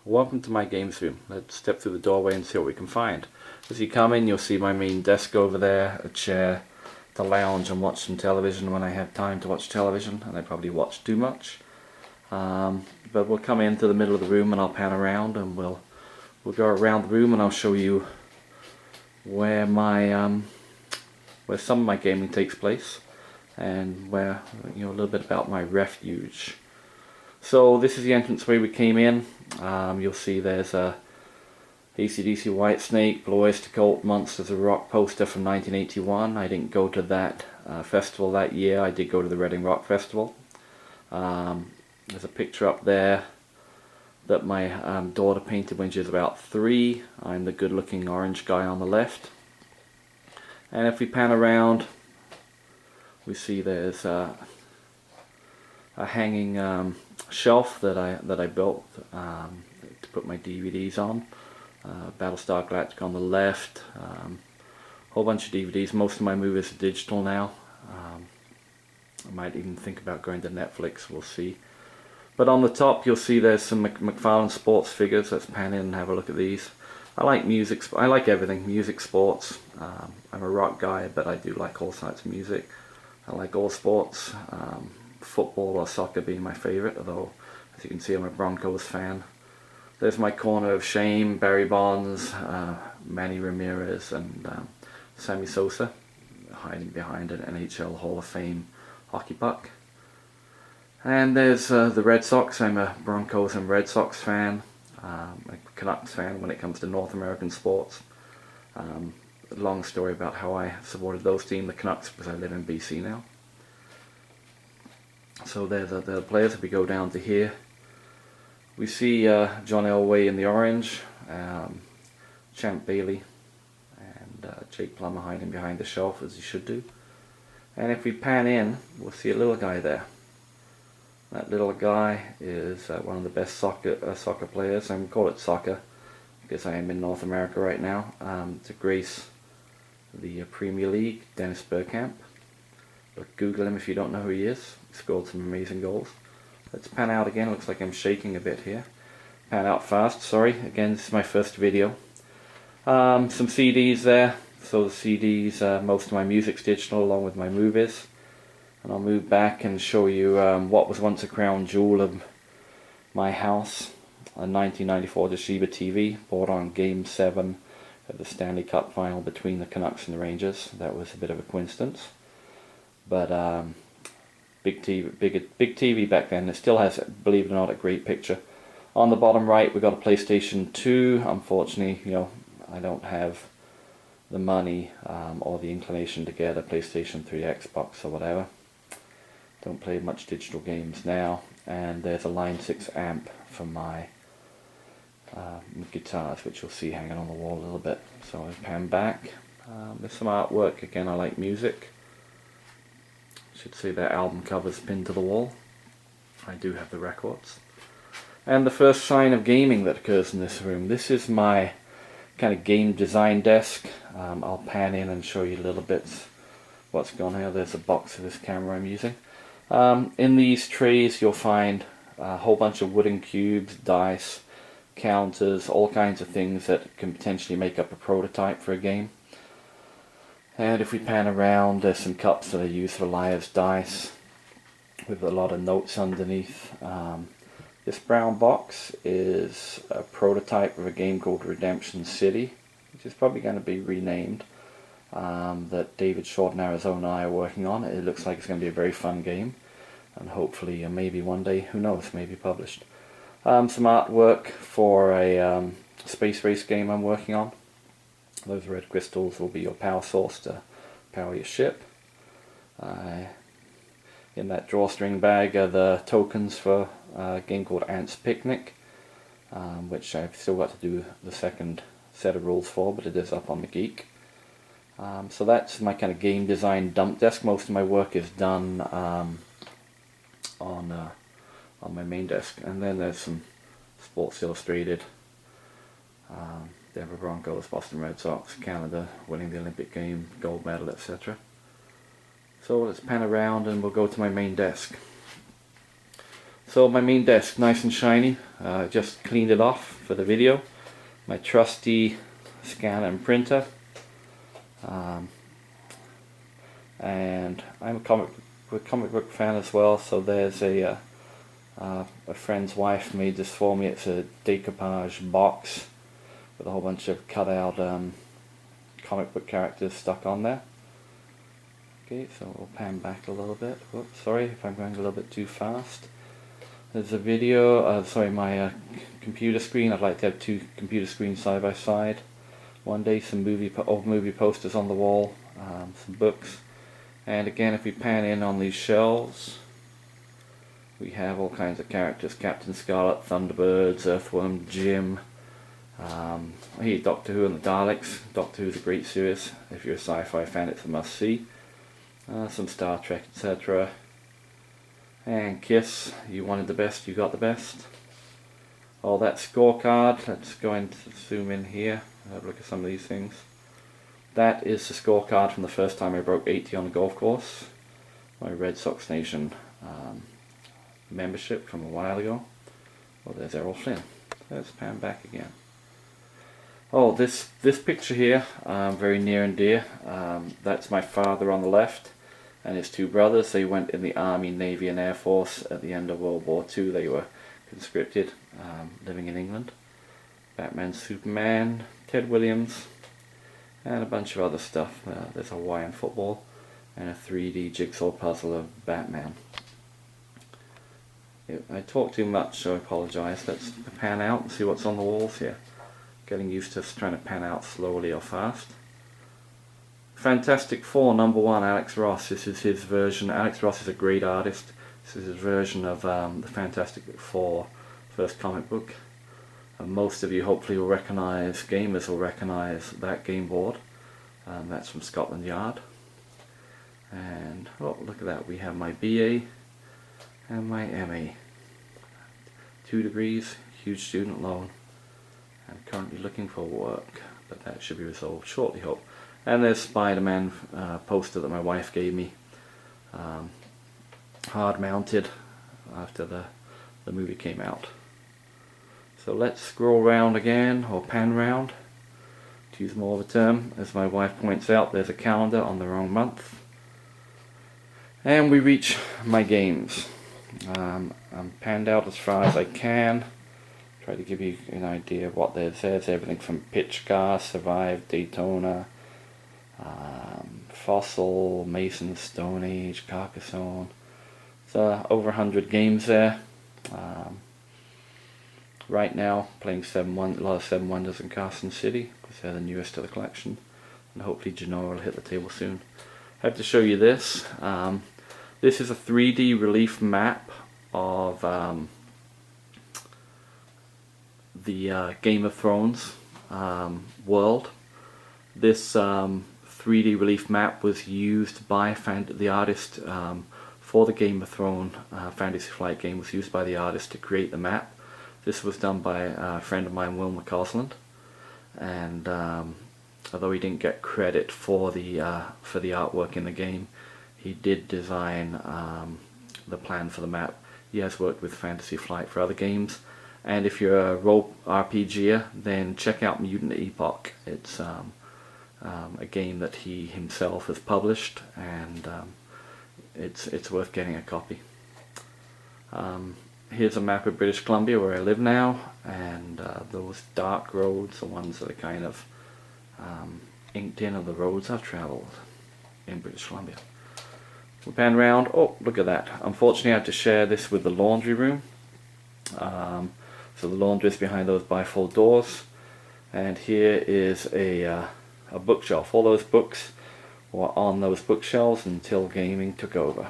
Welcome to my games room. Let's step through the doorway and see what we can find. As you come in, you'll see my main desk over there, a chair to lounge and watch some television when I have time to watch television, and I probably watch too much. But we'll come into the middle of the room and I'll pan around and we'll go around the room and I'll show you where where some of my gaming takes place and where, a little bit about my refuge. So this is the entranceway we came in. You'll see there's a AC/DC Whitesnake, Blue Oyster Cult, Monsters of Rock poster from 1981. I didn't go to that festival that year. I did go to the Reading Rock Festival. There's a picture up there that my daughter painted when she was about 3. I'm the good looking orange guy on the left. And if we pan around, we see there's a hanging shelf that I built to put my DVDs on. Battlestar Galactica on the left, whole bunch of DVDs. Most of my movies are digital now. I might even think about going to Netflix, we'll see. But on the top you'll see there's some McFarlane sports figures. Let's pan in and have a look at these. I like music, I like everything, music, sports. I'm a rock guy, but I do like all sorts of music. I like all sports, football or soccer being my favourite, although as you can see I'm a Broncos fan. There's my corner of shame, Barry Bonds, Manny Ramirez and Sammy Sosa, hiding behind an NHL Hall of Fame hockey puck. And there's the Red Sox. I'm a Broncos and Red Sox fan, a Canucks fan when it comes to North American sports. Long story about how I supported those teams, the Canucks, because I live in BC now. So they're the players. If we go down to here, we see John Elway in the orange, Champ Bailey, and Jake Plummer hiding behind the shelf, as he should do. And if we pan in, we'll see a little guy there. That little guy is one of the best soccer players. I'm going to call it soccer because I am in North America right now, to grace the Premier League, Dennis Bergkamp. But Google him if you don't know who he is. He scored some amazing goals. Let's pan out again. Looks like I'm shaking a bit here. Pan out fast, sorry. Again, this is my first video. Some CDs there. So the CDs, most of my music's digital along with my movies. And I'll move back and show you what was once a crown jewel of my house. A 1994 Toshiba TV, bought on Game 7 of the Stanley Cup final between the Canucks and the Rangers. That was a bit of a coincidence. But big TV back then. It still has, believe it or not, a great picture. On the bottom right, we've got a PlayStation 2. Unfortunately, I don't have the money or the inclination to get a PlayStation 3, Xbox or whatever. Don't play much digital games now. And there's a Line 6 amp for my guitars, which you'll see hanging on the wall a little bit. So I pan back. There's some artwork. Again, I like music. Should see their album covers pinned to the wall. I do have the records. And the first sign of gaming that occurs in this room. This is my kind of game design desk. I'll pan in and show you a little bit what's gone here. There's a box of this camera I'm using. In these trays you'll find a whole bunch of wooden cubes, dice, counters, all kinds of things that can potentially make up a prototype for a game. And if we pan around, there's some cups that I use for liar's dice with a lot of notes underneath. This brown box is a prototype of a game called Redemption City, which is probably going to be renamed, that David Short in Arizona and I are working on. It looks like it's going to be a very fun game, and hopefully maybe one day, who knows, maybe published. Some artwork for a space race game I'm working on. Those red crystals will be your power source to power your ship. In that drawstring bag are the tokens for a game called Ant's Picnic, which I've still got to do the second set of rules for, but it is up on the Geek. So that's my kind of game design dump desk. Most of my work is done on my main desk. And then there's some Sports Illustrated, Denver Broncos, Boston Red Sox, Canada winning the Olympic game, gold medal, etc. So let's pan around and we'll go to my main desk. So my main desk, nice and shiny. Just cleaned it off for the video. My trusty scanner and printer. And I'm a comic book fan as well, so there's a friend's wife made this for me. It's a decoupage box with a whole bunch of cut out comic book characters stuck on there. Okay, so we'll pan back a little bit. Whoops, sorry if I'm going a little bit too fast. There's a video, my computer screen. I'd like to have two computer screens side by side. One day some old movie posters on the wall, some books. And again, if we pan in on these shelves, we have all kinds of characters. Captain Scarlet, Thunderbirds, Earthworm Jim, Doctor Who and the Daleks. Doctor Who is a great series. If you're a sci-fi fan, it's a must-see. Some Star Trek, etc. And Kiss, you wanted the best, you got the best. Oh, that scorecard, let's go and zoom in here, have a look at some of these things. That is the scorecard from the first time I broke 80 on the golf course. My Red Sox Nation membership from a while ago. Well, there's Errol Flynn. Let's pan back again. Oh, this picture here, very near and dear. That's my father on the left and his two brothers. They went in the Army, Navy and Air Force at the end of World War II. They were conscripted, living in England. Batman, Superman, Ted Williams, and a bunch of other stuff. There's Hawaiian football and a 3D jigsaw puzzle of Batman. I talk too much, so I apologise. Let's pan out and see what's on the walls here. Getting used to trying to pan out slowly or fast. Fantastic Four #1, Alex Ross. This is his version. Alex Ross is a great artist. This is his version of the Fantastic Four first comic book. Most of you hopefully will recognise, gamers will recognise that game board. That's from Scotland Yard. And oh, look at that, we have my BA and my MA. 2 degrees, huge student loan. I'm currently looking for work, but that should be resolved shortly, hope. And there's Spider-Man poster that my wife gave me, hard mounted after the movie came out. So let's scroll round again, or pan round, to use more of a term. As my wife points out, there's a calendar on the wrong month. And we reach my games. I'm panned out as far as I can. Try to give you an idea of what there's. There's everything from Pitch Car, Survive, Daytona, Fossil, Mason, Stone Age, Carcassonne. So over 100 games there. Right now, playing a lot of Seven Wonders in Carson City, because they're the newest to the collection, and hopefully Genoa will hit the table soon. I have to show you this. This is a 3D relief map of the Game of Thrones world. This 3D relief map was used by the artist for the Game of Thrones Fantasy Flight game. Was used by the artist to create the map. This was done by a friend of mine, Will McCausland, and although he didn't get credit for the artwork in the game, he did design the plan for the map. He has worked with Fantasy Flight for other games, and if you're a role RPGer, then check out Mutant Epoch. It's a game that he himself has published, and it's worth getting a copy. Here's a map of British Columbia where I live now, and those dark roads, the ones that are kind of inked in, are the roads I've travelled in British Columbia. We pan round. Oh, look at that. Unfortunately, I had to share this with the laundry room. So the laundry is behind those bifold doors, and here is a bookshelf. All those books were on those bookshelves until gaming took over.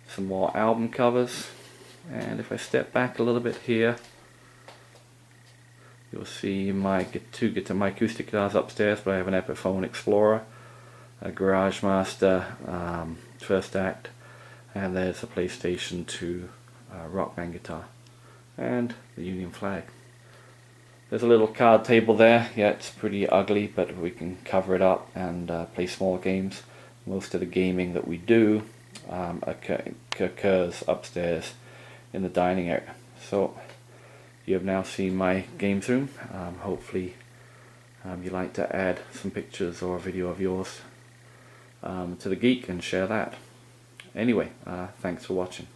Some more album covers. And if I step back a little bit here, you'll see my acoustic guitars upstairs, but I have an Epiphone Explorer, a Garage Master first act, and there's a PlayStation 2 Rock Band guitar, and the Union flag. There's a little card table there. Yeah, it's pretty ugly, but we can cover it up and play small games. Most of the gaming that we do occurs upstairs in the dining area. So you have now seen my games room. Hopefully you like to add some pictures or a video of yours to the Geek and share that. Anyway, thanks for watching.